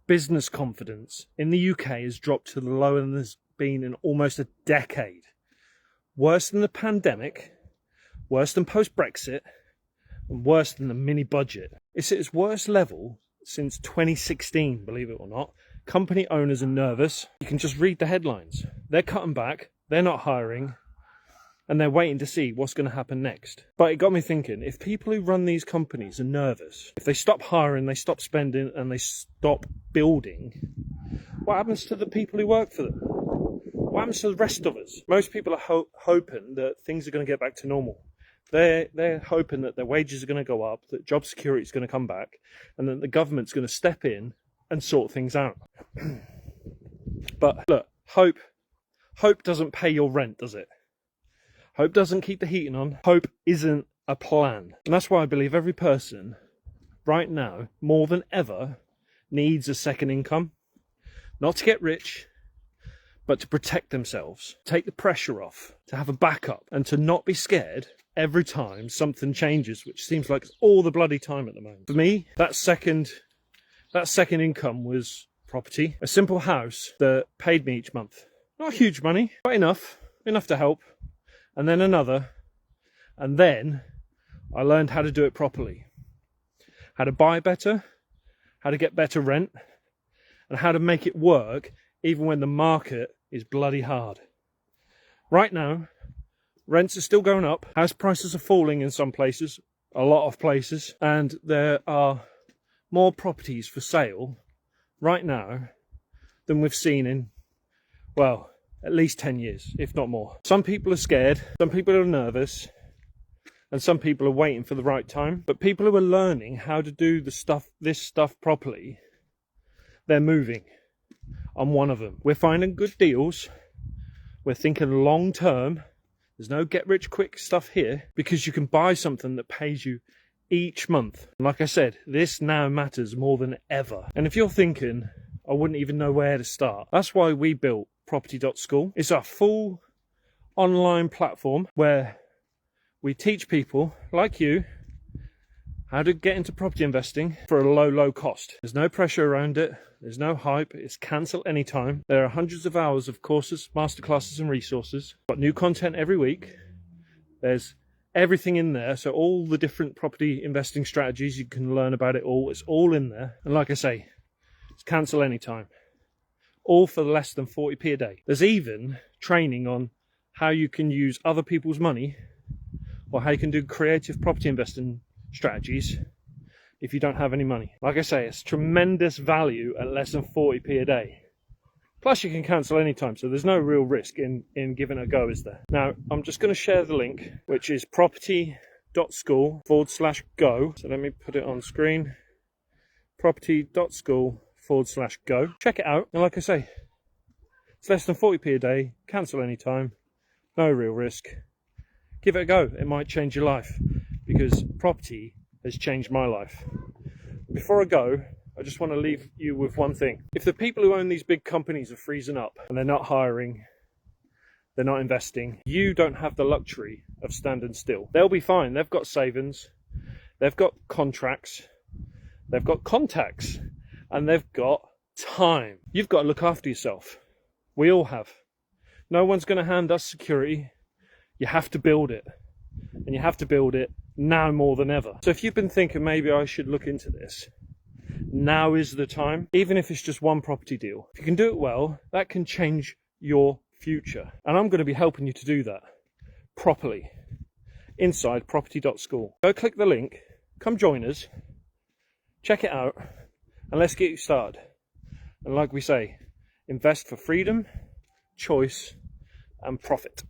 business confidence in the UK has dropped to the lower than it's been in almost a decade. Worse than the pandemic, worse than post-Brexit, and worse than the mini budget. It's at its worst level since 2016, believe it or not. Company owners are nervous. You can just read the headlines. They're cutting back, they're not hiring, and they're waiting to see what's going to happen next. But it got me thinking, if people who run these companies are nervous, if they stop hiring, they stop spending, and they stop building, what happens to the people who work for them? What happens to the rest of us? Most people are hoping that things are going to get back to normal. They're hoping that their wages are going to go up, that job security is going to come back, and that the government's going to step in and sort things out. But look, hope doesn't pay your rent, does it? Hope doesn't keep the heating on. Hope isn't a plan. And that's why I believe every person right now, more than ever, needs a second income. Not to get rich, but to protect themselves. Take the pressure off, to have a backup, and to not be scared every time something changes, which seems like it's all the bloody time at the moment. For me, that second income was property. A simple house that paid me each month. Not huge money, but enough to help. And then another, and then I learned how to do it properly. How to buy better, how to get better rent, and how to make it work even when the market is bloody hard. Right now, rents are still going up, house prices are falling in some places, a lot of places, and there are more properties for sale right now than we've seen in, well, at least 10 years, if not more. Some people are scared, some people are nervous, and some people are waiting for the right time. But people who are learning how to do this stuff properly, they're moving. I'm one of them. We're finding good deals. We're thinking long term. There's no get rich quick stuff here, because you can buy something that pays you each month. And like I said, this now matters more than ever. And if you're thinking, I wouldn't even know where to start, that's why we built property.school. It's a full online platform where we teach people like you how to get into property investing for a low cost. There's no pressure around it. There's no hype. It's cancel anytime. There are hundreds of hours of courses, masterclasses and resources. Got new content every week. There's everything in there. So all the different property investing strategies, you can learn about it all. It's all in there. And like I say, it's cancel anytime. All for less than 40p a day. There's even training on how you can use other people's money, or how you can do creative property investing strategies if you don't have any money. Like I say, it's tremendous value at less than 40p a day. Plus you can cancel anytime, so there's no real risk in giving it a go, is there? Now, I'm just going to share the link, which is property.school/go. So let me put it on screen. property.school/go. Check it out, and like I say, it's less than 40p a day, cancel anytime, no real risk. Give it a go, it might change your life, because property has changed my life. Before I go, I just want to leave you with one thing. If the people who own these big companies are freezing up, and they're not hiring, they're not investing, you don't have the luxury of standing still. They'll be fine, they've got savings, they've got contracts, they've got contacts, and they've got time. You've got to look after yourself. We all have. No one's going to hand us security. You have to build it. And you have to build it now more than ever. So if you've been thinking maybe I should look into this, now is the time. Even if it's just one property deal. If you can do it well, that can change your future. And I'm going to be helping you to do that properly inside property.school. Go click the link, come join us, check it out, and let's get you started. And like we say, invest for freedom, choice, and profit.